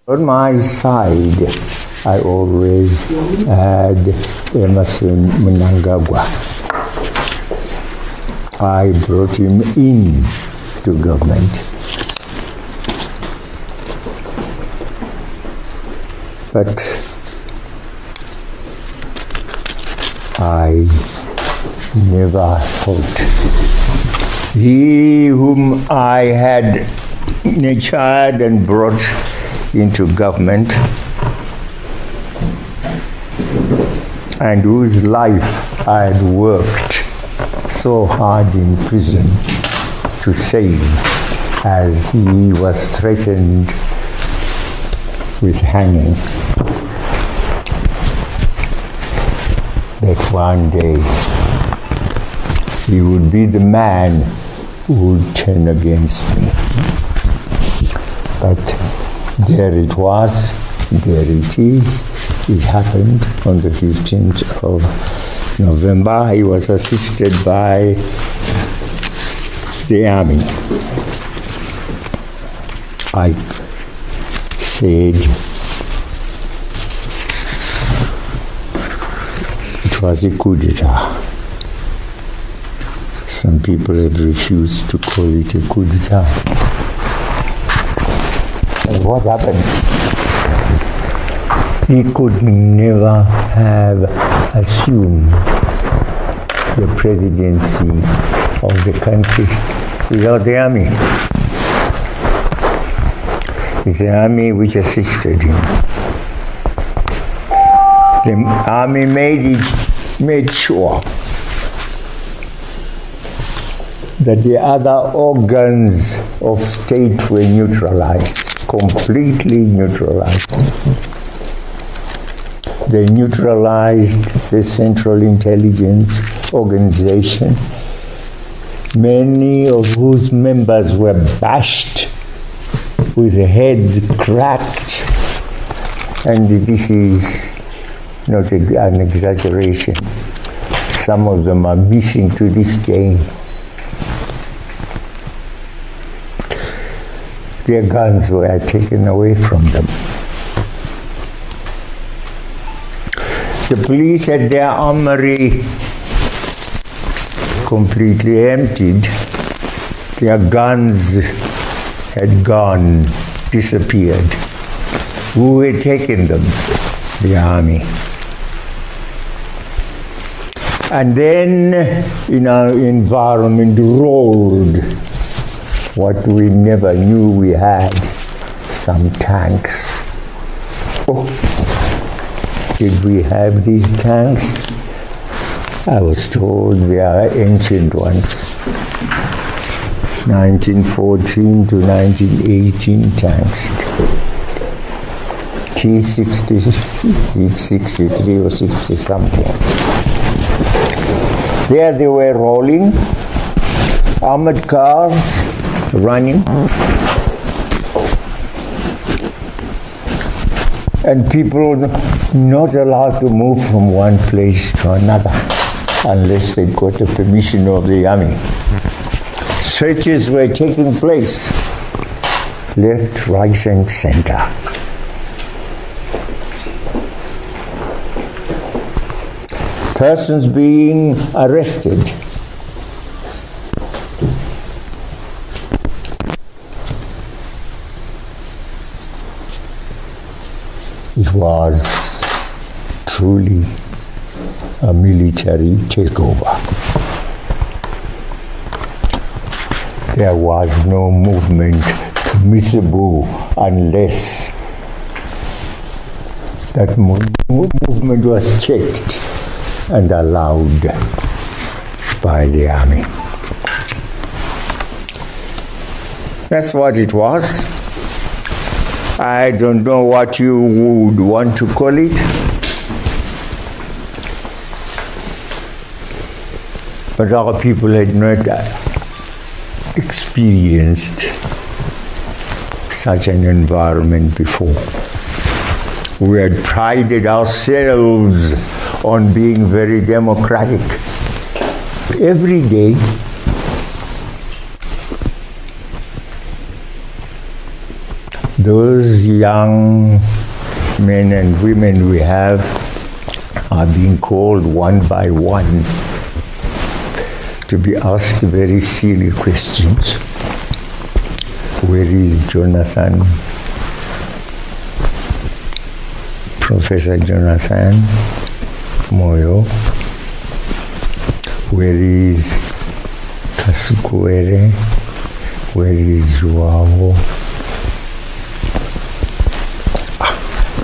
On my side, I always had Emerson Mnangagwa. I brought him in to government. But I never thought he whom I had nurtured and brought into government and whose life I had worked so hard in prison to save, as he was threatened with hanging, that one day he would be the man who would turn against me. But there it was, there it is. It happened on the 15th of November. He was assisted by the army. I said it was a coup d'etat. Some people have refused to call it a coup d'etat. And what happened? He could never have assumed the presidency of the country without the army. It's the army which assisted him. The army made sure that the other organs of state were neutralized, completely neutralized. They neutralized the Central Intelligence Organization, many of whose members were bashed with heads cracked, and this is not an exaggeration. Some of them are missing to this day. Their guns were taken away from them. The police had their armory completely emptied. Their guns had gone, disappeared. Who had taken them? The army. And then in our environment rolled what we never knew we had, some tanks. Oh, did we have these tanks? I was told they are ancient ones. 1914 to 1918 tanks. T-63 or 60 something. There they were rolling, armored cars running, and people not allowed to move from one place to another unless they got the permission of the army. Searches were taking place, left, right, and center. Persons being arrested. It was truly a military takeover. There was no movement permissible unless that movement was checked and allowed by the army. That's what it was. I don't know what you would want to call it, but our people had not experienced such an environment before. We had prided ourselves on being very democratic. Every day, those young men and women we have are being called one by one to be asked very silly questions. Where is Jonathan? Professor Jonathan Moyo? Where is Kasukuere? Where is Joao?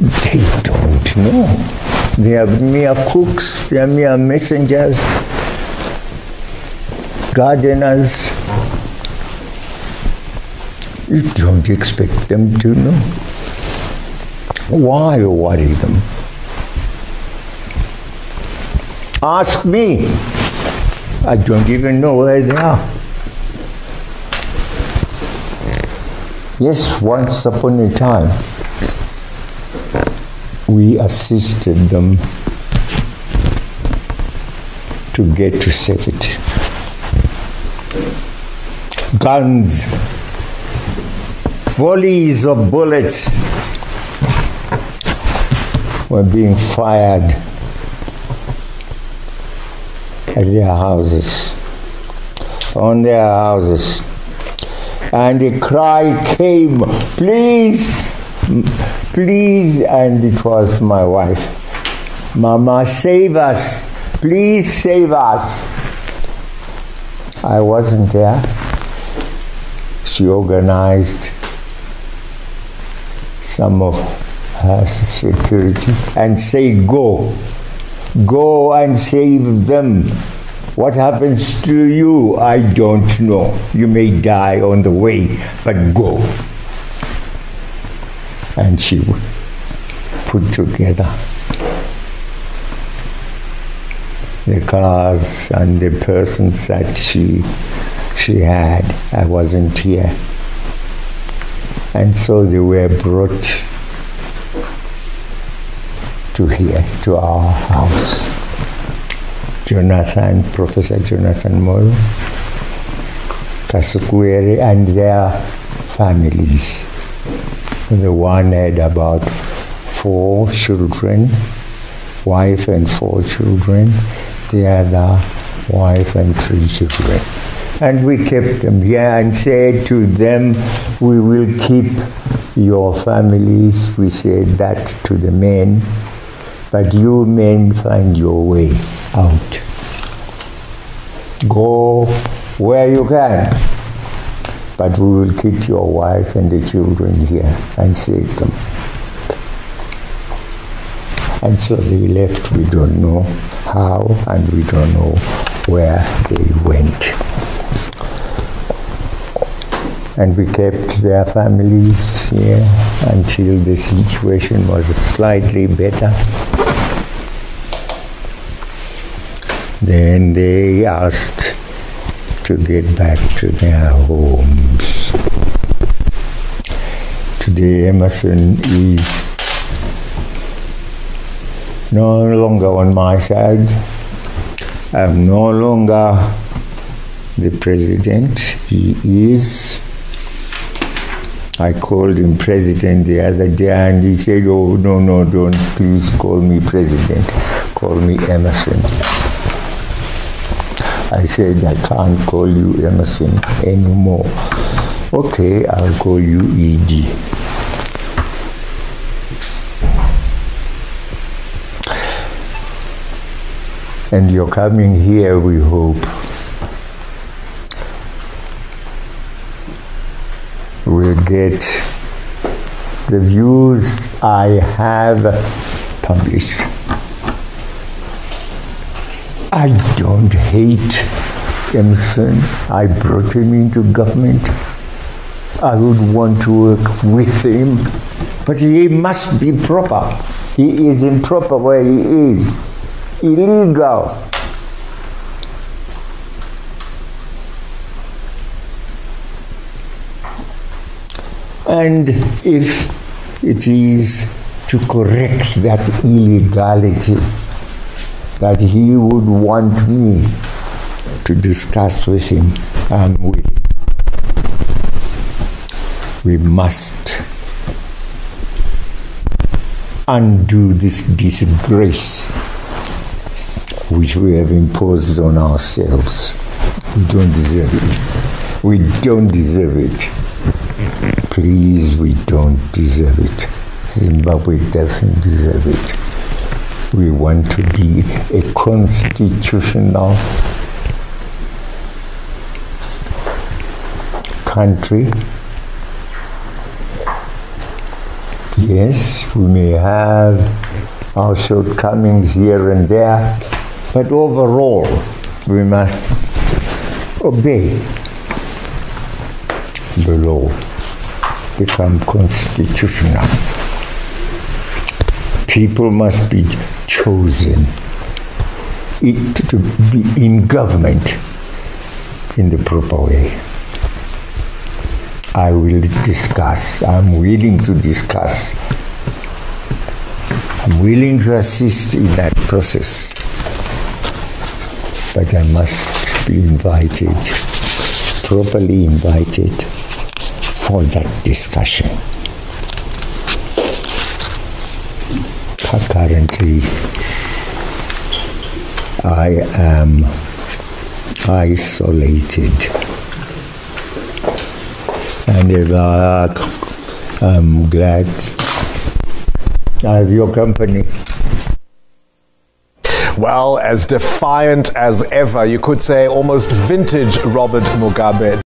They don't know. They are mere cooks, they are mere messengers, gardeners. You don't expect them to know. Why worry them? Ask me. I don't even know where they are. Yes, once upon a time, we assisted them to get to safety. Guns, volleys of bullets were being fired at their houses, on their houses. And a cry came, please, please, and it was my wife. Mama, save us, please save us. I wasn't there. She organized some of her security and said, go and save them. What happens to you, I don't know. You may die on the way, but go. And she put together the cars and the persons that she had. I wasn't here. And so they were brought to here, to our house. Jonathan, Professor Jonathan Moyo, Kasukuere, and their families. The one had about 4 children, wife and 4 children. The other, wife and 3 children. And we kept them here and said to them, we will keep your families. We said that to the men, but you men find your way out. Go where you can, but we will keep your wife and the children here and save them. And so they left. We don't know how, and we don't know where they went. And we kept their families here until the situation was slightly better. Then they asked to get back to their homes. Today Emerson is no longer on my side. I'm no longer the president. He is. I called him president the other day and he said, oh, no, don't please call me president. Call me Emerson. I said, I can't call you Emerson anymore. Okay, I'll call you ED. And you're coming here, we hope. We'll get the views I have published. I don't hate Emerson. I brought him into government. I would want to work with him, but he must be proper. He is improper where he is. Illegal. And if it is to correct that illegality that he would want me to discuss with him, I'm willing. We must undo this disgrace which we have imposed on ourselves. We don't deserve it. We don't deserve it. Please, we don't deserve it. Zimbabwe doesn't deserve it. We want to be a constitutional country. Yes, we may have our shortcomings here and there, but overall, we must obey the law, become constitutional. People must be chosen to be in government in the proper way. I will discuss. I'm willing to discuss. I'm willing to assist in that process. But I must be invited, properly invited for that discussion. Currently, I am isolated. And I'm glad I have your company. Well, as defiant as ever, you could say almost vintage Robert Mugabe